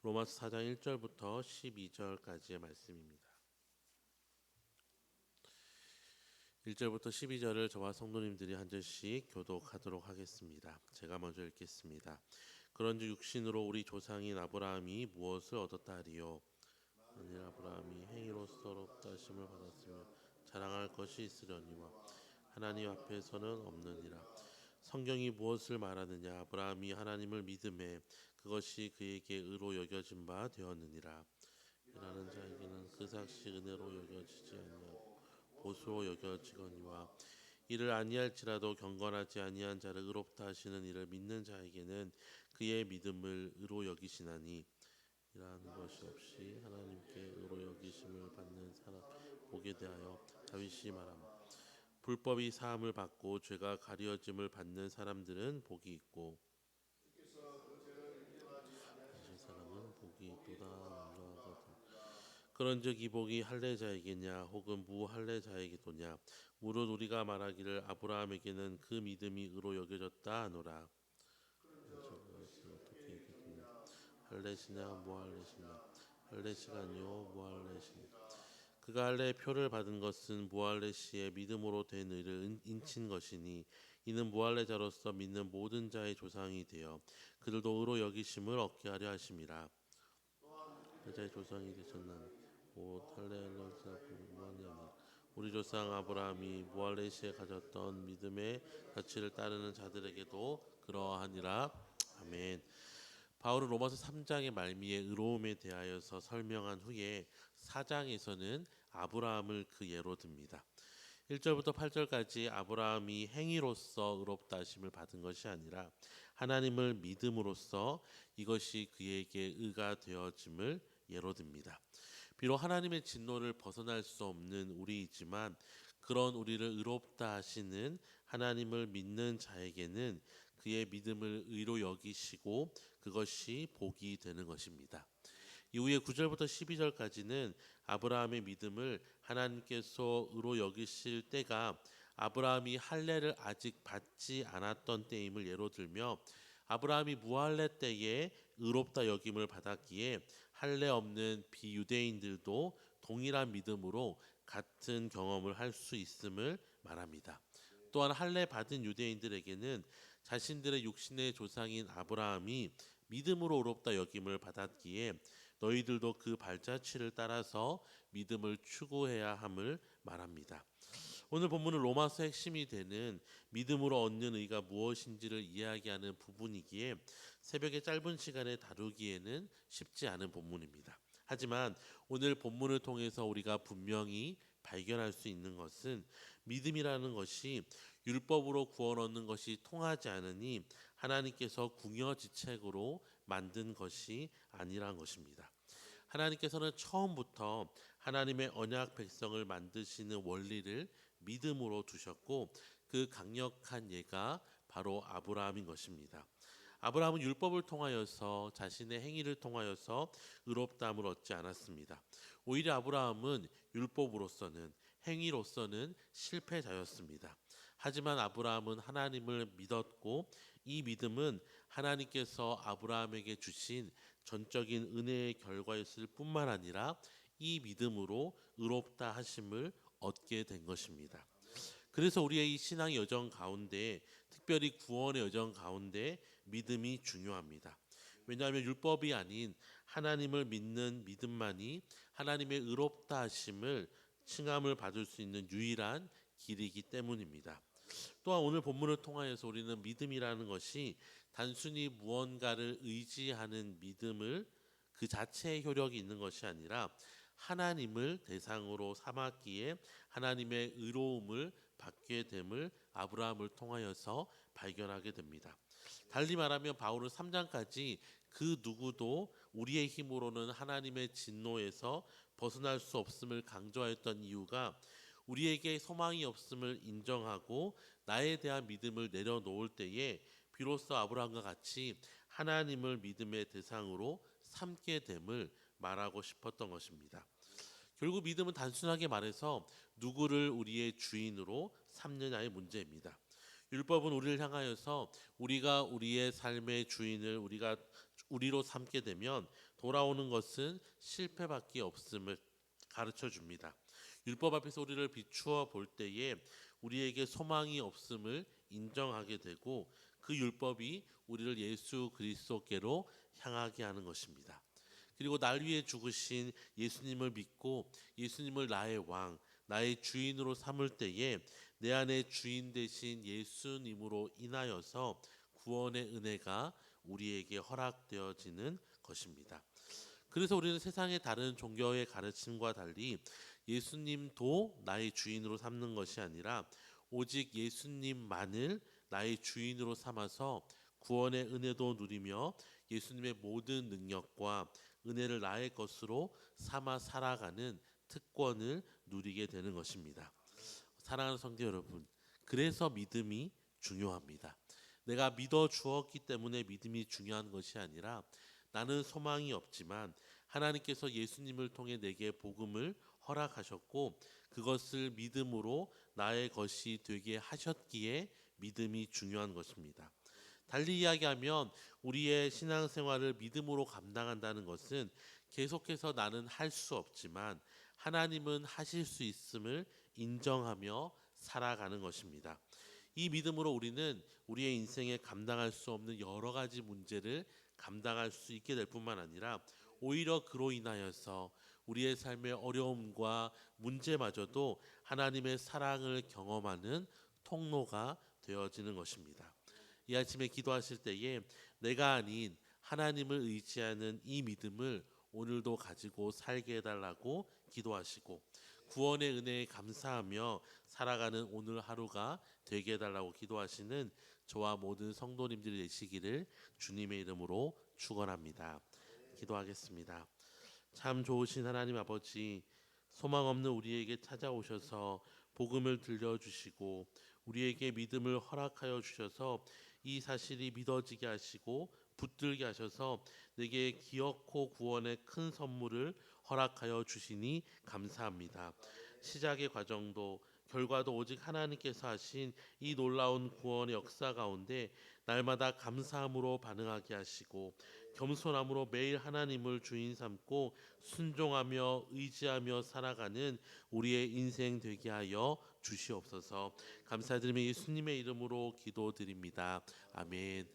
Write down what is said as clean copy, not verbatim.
로마서 4장 1절부터 12절까지의 말씀입니다. 1절부터 12절을 저와 성도님들이 한 절씩 교독하도록 하겠습니다. 제가 먼저 읽겠습니다. 그런즉 육신으로 우리 조상인 아브라함이 무엇을 얻었다 하리요? 만일 아브라함이 행위로서 의롭다 하심을 받았으며 자랑할 것이 있으려니와 하나님 앞에서는 없느니라. 성경이 무엇을 말하느냐? 아브라함이 하나님을 믿음에 그것이 그에게 의로 여겨진 바 되었느니라. 일하는 자에게는 그 삭시 은혜로 여겨지지 아니하고 보수로 여겨지거니와 이를 아니할지라도 경건하지 아니한 자를 의롭다 하시는 이를 믿는 자에게는 그의 믿음을 의로 여기시나니 이라는 것이 없이 하나님께 의로 여기심을 받는 사람 복에 대하여 다윗이 말함. 불법이 사함을 받고 죄가 가려짐을 받는 사람들은 복이 있고 이 사람은 복이 있도다 말하거든. 그런즉 이 복이 할례자에게냐 혹은 무할례자에게도냐 무릇 우리가 말하기를 아브라함에게는 그 믿음이 의로 여겨졌다 하노라. 어떻게 얘기했냐? 할례시냐 무할례시냐? 할례시가 아니요 무할례시냐? 그가 할례의 표를 받은 것은 무할례시의 믿음으로 된 의를 인친 것이니 이는 무할례자로서 믿는 모든 자의 조상이 되어 그들도 의로 여기심을 얻게 하려 하심이라. 여자의 조상이 되셨나니 곧 할례자가 무하냐면 우리 조상 아브라함이 무할례시에 가졌던 믿음의 가치를 따르는 자들에게도 그러하니라. 아멘. 바울은 로마서 3장의 말미에 의로움에 대하여서 설명한 후에 4장에서는 아브라함을 그 예로 듭니다. 1절부터 8절까지 아브라함이 행위로서 의롭다 하심을 받은 것이 아니라 하나님을 믿음으로써 이것이 그에게 의가 되어짐을 예로 듭니다. 비록 하나님의 진노를 벗어날 수 없는 우리이지만 그런 우리를 의롭다 하시는 하나님을 믿는 자에게는 그의 믿음을 의로 여기시고 그것이 복이 되는 것입니다. 이후에 9절부터 12절까지는 아브라함의 믿음을 하나님께서 의로 여기실 때가 아브라함이 할례를 아직 받지 않았던 때임을 예로 들며 아브라함이 무할례 때에 의롭다 여김을 받았기에 할례 없는 비유대인들도 동일한 믿음으로 같은 경험을 할 수 있음을 말합니다. 또한 할례 받은 유대인들에게는 자신들의 육신의 조상인 아브라함이 믿음으로 의롭다 여김을 받았기에 너희들도 그 발자취를 따라서 믿음을 추구해야 함을 말합니다. 오늘 본문은 로마서의 핵심이 되는 믿음으로 얻는 의가 무엇인지를 이야기하는 부분이기에 새벽의 짧은 시간에 다루기에는 쉽지 않은 본문입니다. 하지만 오늘 본문을 통해서 우리가 분명히 발견할 수 있는 것은 믿음이라는 것이 율법으로 구원 얻는 것이 통하지 않으니 하나님께서 궁여지책으로 만든 것이 아니란 것입니다. 하나님께서는 처음부터 하나님의 언약 백성을 만드시는 원리를 믿음으로 두셨고 그 강력한 예가 바로 아브라함인 것입니다. 아브라함은 율법을 통하여서 자신의 행위를 통하여서 의롭다함을 얻지 않았습니다. 오히려 아브라함은 율법으로서는 행위로서는 실패자였습니다. 하지만 아브라함은 하나님을 믿었고 이 믿음은 하나님께서 아브라함에게 주신 전적인 은혜의 결과였을 뿐만 아니라 이 믿음으로 의롭다 하심을 얻게 된 것입니다. 그래서 우리의 이 신앙의 여정 가운데 특별히 구원의 여정 가운데 믿음이 중요합니다. 왜냐하면 율법이 아닌 하나님을 믿는 믿음만이 하나님의 의롭다 하심을 칭함을 받을 수 있는 유일한 길이기 때문입니다. 또한 오늘 본문을 통하여서 우리는 믿음이라는 것이 단순히 무언가를 의지하는 믿음을 그 자체의 효력이 있는 것이 아니라 하나님을 대상으로 삼았기에 하나님의 의로움을 받게 됨을 아브라함을 통하여서 발견하게 됩니다. 달리 말하면 바울은 3장까지 그 누구도 우리의 힘으로는 하나님의 진노에서 벗어날 수 없음을 강조하였던 이유가 우리에게 소망이 없음을 인정하고 나에 대한 믿음을 내려놓을 때에 비로소 아브라함과 같이 하나님을 믿음의 대상으로 삼게 됨을 말하고 싶었던 것입니다. 결국 믿음은 단순하게 말해서 누구를 우리의 주인으로 삼느냐의 문제입니다. 율법은 우리를 향하여서 우리가 우리의 삶의 주인을 우리가 우리로 삼게 되면 돌아오는 것은 실패밖에 없음을 가르쳐 줍니다. 율법 앞에서 우리를 비추어 볼 때에 우리에게 소망이 없음을 인정하게 되고 그 율법이 우리를 예수 그리스도께로 향하게 하는 것입니다. 그리고 날 위해 죽으신 예수님을 믿고 예수님을 나의 왕, 나의 주인으로 삼을 때에 내 안에 주인 되신 예수님으로 인하여서 구원의 은혜가 우리에게 허락되어지는 것입니다. 그래서 우리는 세상의 다른 종교의 가르침과 달리 예수님도 나의 주인으로 삼는 것이 아니라 오직 예수님만을 나의 주인으로 삼아서 구원의 은혜도 누리며 예수님의 모든 능력과 은혜를 나의 것으로 삼아 살아가는 특권을 누리게 되는 것입니다. 사랑하는 성도 여러분, 그래서 믿음이 중요합니다. 내가 믿어 주었기 때문에 믿음이 중요한 것이 아니라 나는 소망이 없지만 하나님께서 예수님을 통해 내게 복음을 허락하셨고 그것을 믿음으로 나의 것이 되게 하셨기에 믿음이 중요한 것입니다. 달리 이야기하면 우리의 신앙생활을 믿음으로 감당한다는 것은 계속해서 나는 할 수 없지만 하나님은 하실 수 있음을 인정하며 살아가는 것입니다. 이 믿음으로 우리는 우리의 인생에 감당할 수 없는 여러 가지 문제를 감당할 수 있게 될 뿐만 아니라 오히려 그로 인하여서 우리의 삶의 어려움과 문제마저도 하나님의 사랑을 경험하는 통로가 되어지는 것입니다. 이 아침에 기도하실 때에 내가 아닌 하나님을 의지하는 이 믿음을 오늘도 가지고 살게 해달라고 기도하시고 구원의 은혜에 감사하며 살아가는 오늘 하루가 되게 해달라고 기도하시는 저와 모든 성도님들이 되시기를 주님의 이름으로 축원합니다. 기도하겠습니다. 참 좋으신 하나님 아버지, 소망 없는 우리에게 찾아오셔서 복음을 들려주시고 우리에게 믿음을 허락하여 주셔서 이 사실이 믿어지게 하시고 붙들게 하셔서 내게 기어코 구원의 큰 선물을 허락하여 주시니 감사합니다. 시작의 과정도 결과도 오직 하나님께서 하신 이 놀라운 구원의 역사 가운데 날마다 감사함으로 반응하게 하시고 겸손함으로 매일 하나님을 주인 삼고 순종하며 의지하며 살아가는 우리의 인생 되게 하여 주시옵소서. 감사드리며 예수님의 이름으로 기도드립니다. 아멘.